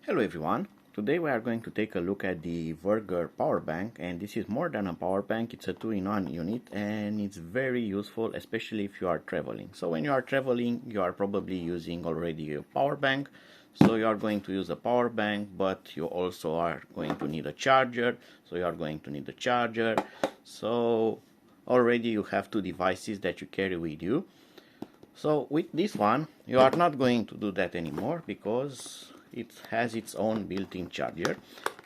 Hello everyone, today we are going to take a look at the Veger power bank, and this is more than a power bank, it's a two-in-one unit and it's very useful, especially if you are traveling. So when you are traveling you are probably using already a power bank, so you are going to use a power bank, but you also are going to need a charger, so you are going to need a charger. So already you have two devices that you carry with you. So with this one you are not going to do that anymore because it has its own built-in charger.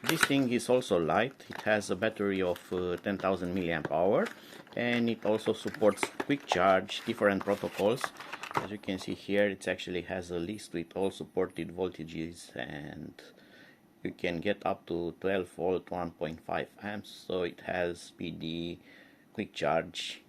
This thing is also light, it has a battery of 10,000 milliamp hour, and it also supports quick charge, different protocols. As you can see here, it actually has a list with all supported voltages, and you can get up to 12 volt 1.5 amps. So it has PD, quick charge,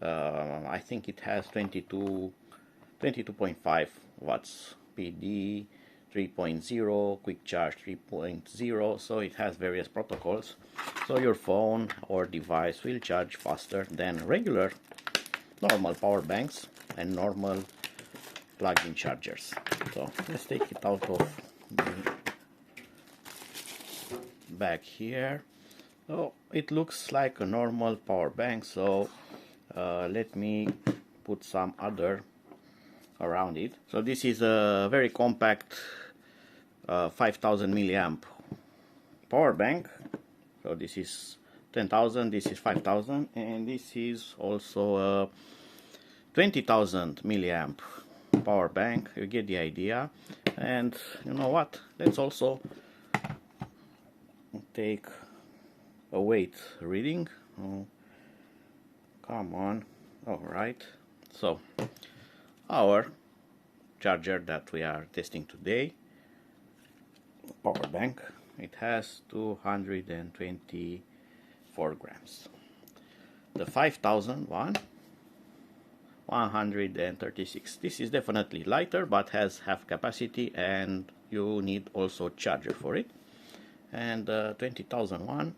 I think it has 22.5 watts PD, 3.0, quick charge 3.0, so it has various protocols, so your phone or device will charge faster than regular normal power banks and normal plug-in chargers. So let's take it out of the bag here. So it looks like a normal power bank, so let me put some other around it. So this is a very compact 5000 milliamp power bank. So this is 10,000, this is 5,000, and this is also a 20,000 milliamp power bank. You get the idea. And you know what, let's also take a weight reading. Oh, come on. All right, so our charger that we are testing today, power bank, it has 224 grams. The 5000 one, 136. This is definitely lighter but has half capacity, and you need also charger for it. And the 20,000 one,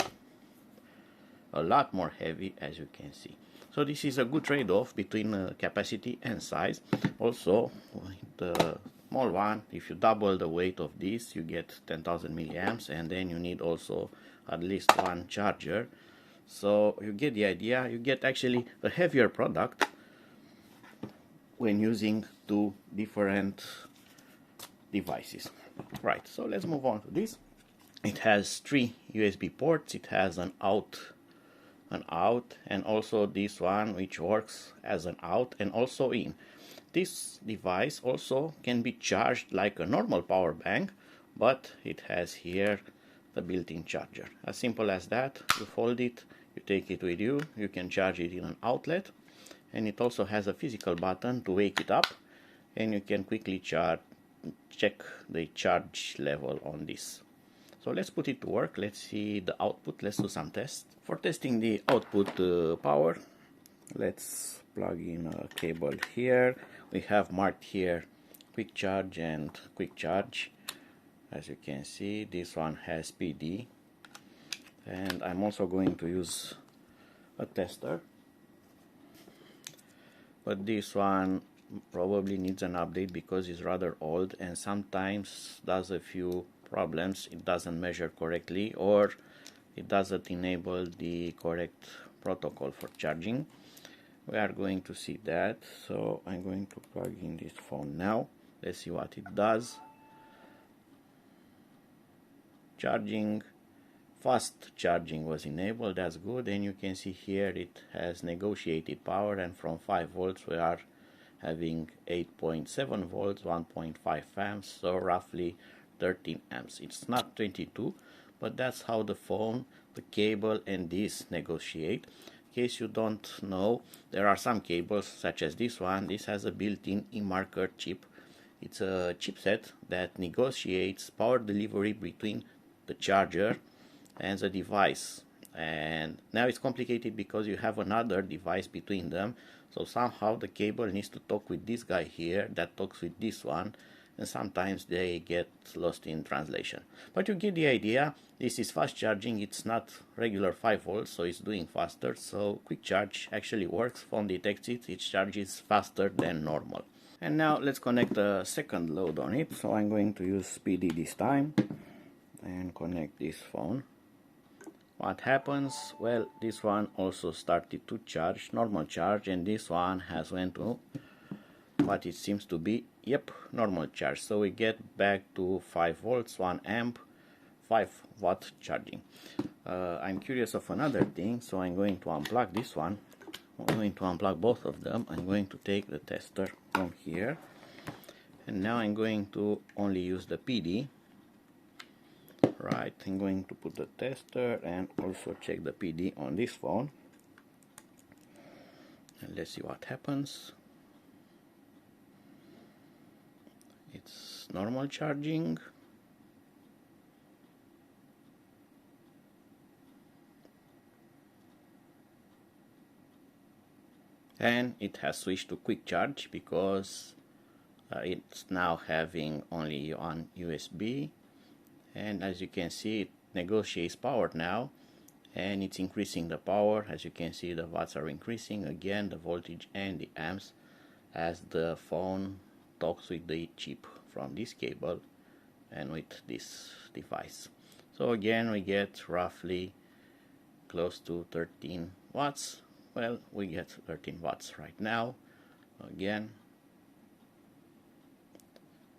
a lot more heavy, as you can see. So this is a good trade-off between capacity and size. Also, the small one, if you double the weight of this, you get 10,000 milliamps, and then you need also at least one charger. So you get the idea. You get actually a heavier product when using two different devices. Right, so let's move on to this. It has three USB ports. It has an out, and also this one which works as an out and also in. This device also can be charged like a normal power bank, but it has here the built-in charger. As simple as that. You fold it, you take it with you, you can charge it in an outlet, and it also has a physical button to wake it up, and you can quickly check the charge level on this. So let's put it to work. Let's see the output. Let's do some tests. For testing the output power, let's plug in a cable here. We have marked here quick charge and quick charge. As you can see, this one has PD, and I'm also going to use a tester, but this one probably needs an update because it's rather old and sometimes does a few problems. It doesn't measure correctly, or it doesn't enable the correct protocol for charging. We are going to see that, so I'm going to plug in this phone now. Let's see what it does. Charging, fast charging was enabled, that's good, and you can see here it has negotiated power, and from 5 volts we are having 8.7 volts, 1.5 amps, so roughly 13 amps. It's not 22, but that's how the phone, the cable, and this negotiate. In case you don't know, there are some cables such as this one. This has a built-in e-marker chip. It's a chipset that negotiates power delivery between the charger and the device, and now it's complicated because you have another device between them, so somehow the cable needs to talk with this guy here that talks with this one, and sometimes they get lost in translation. But you get the idea. This is fast charging, it's not regular 5 volts, so it's doing faster. So quick charge actually works. Phone detects it, it charges faster than normal. And now let's connect a second load on it. So I'm going to use PD this time and connect this phone. What happens? Well, this one also started to charge, normal charge, and this one has went to what it seems to be, yep, normal charge. So we get back to 5 volts, 1 amp, 5 watt charging. I'm curious of another thing, so I'm going to unplug this one. I'm going to unplug both of them. I'm going to take the tester from here, and now I'm going to only use the PD. Right, I'm going to put the tester and also check the PD on this phone, and let's see what happens. It's normal charging. And it has switched to quick charge because it's now having only one USB, and as you can see it negotiates power now, and it's increasing the power. As you can see, the watts are increasing again, the voltage and the amps, as the phone talks with the chip from this cable and with this device. So again we get roughly close to 13 watts. Well, we get 13 watts right now again.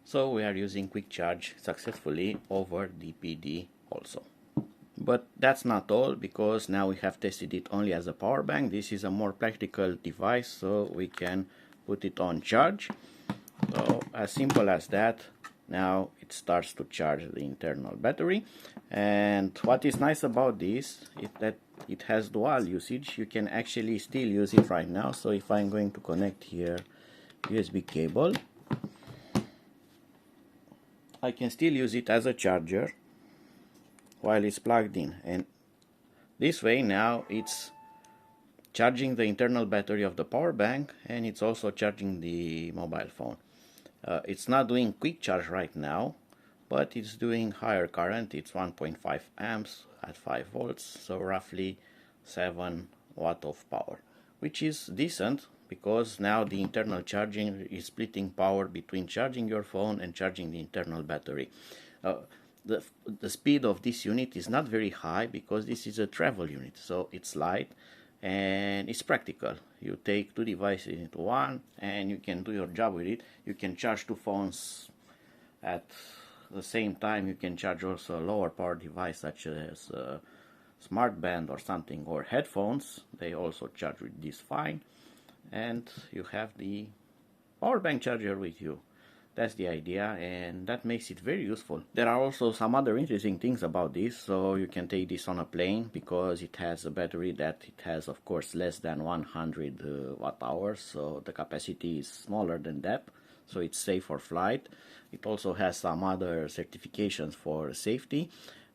So we are using quick charge successfully over the PD also. But that's not all, because now we have tested it only as a power bank. This is a more practical device, so we can put it on charge. So as simple as that, now it starts to charge the internal battery. And what is nice about this is that it has dual usage. You can actually still use it right now. So if I'm going to connect here USB cable, I can still use it as a charger while it's plugged in, and this way now it's charging the internal battery of the power bank, and it's also charging the mobile phone. It's not doing quick charge right now, but it's doing higher current. It's 1.5 amps at 5 volts, so roughly 7 watt of power, which is decent, because now the internal charging is splitting power between charging your phone and charging the internal battery. The speed of this unit is not very high because this is a travel unit, so it's light and it's practical. You take two devices into one and you can do your job with it. You can charge two phones at the same time. You can charge also a lower power device such as a smart band or something, or headphones. They also charge with this fine, and you have the power bank charger with you. That's the idea, and that makes it very useful. There are also some other interesting things about this. So you can take this on a plane because it has a battery that it has, of course, less than 100 watt hours, so the capacity is smaller than that, so it's safe for flight. It also has some other certifications for safety,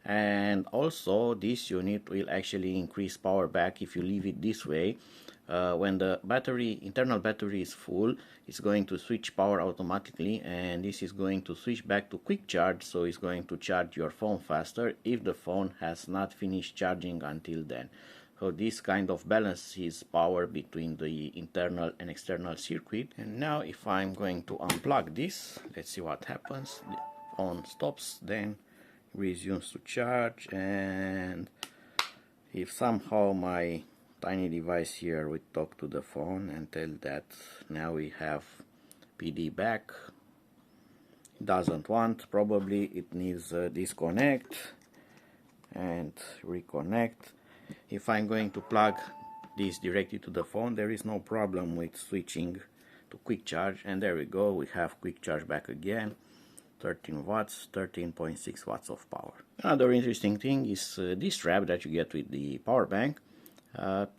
and also this unit will actually increase power back if you leave it this way. When the internal battery is full, it's going to switch power automatically, and this is going to switch back to quick charge, so it's going to charge your phone faster if the phone has not finished charging until then. So this kind of balances power between the internal and external circuit. And now if I'm going to unplug this, let's see what happens. The phone stops, then resumes to charge, and if somehow my tiny device here will talk to the phone and tell that now we have PD back, it doesn't want, probably it needs disconnect and reconnect. If I'm going to plug this directly to the phone, there is no problem with switching to quick charge, and there we go, we have quick charge back again. 13 watts, 13.6 watts of power. Another interesting thing is this strap that you get with the power bank.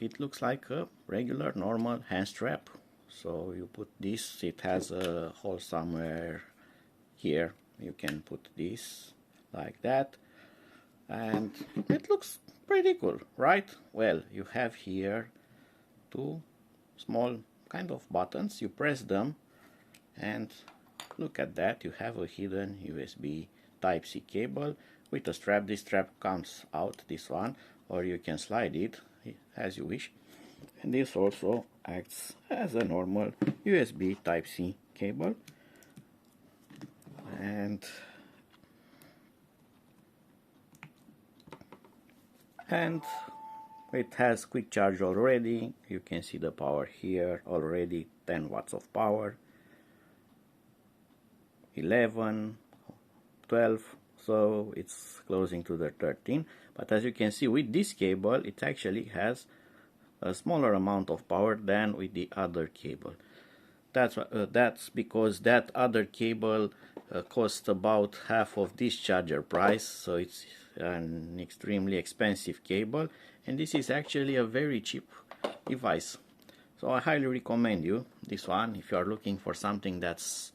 It looks like a regular normal hand strap. So you put this, it has a hole somewhere here. You can put this like that, and it looks pretty cool, right? Well, you have here two small kind of buttons. You press them and look at that, you have a hidden USB Type-C cable with a strap. This strap comes out, this one, or you can slide it as you wish. And this also acts as a normal USB Type-C cable, and it has quick charge already. You can see the power here already, 10 watts of power, 11, 12, so it's closing to the 13. But as you can see, with this cable it actually has a smaller amount of power than with the other cable. That's because that other cable costs about half of this charger price, so it's an extremely expensive cable, and this is actually a very cheap device. So I highly recommend you this one if you are looking for something that's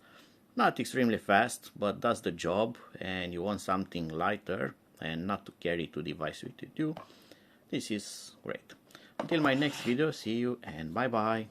not extremely fast but does the job, and you want something lighter and not to carry two devices with you. This is great. Until my next video, see you and bye bye.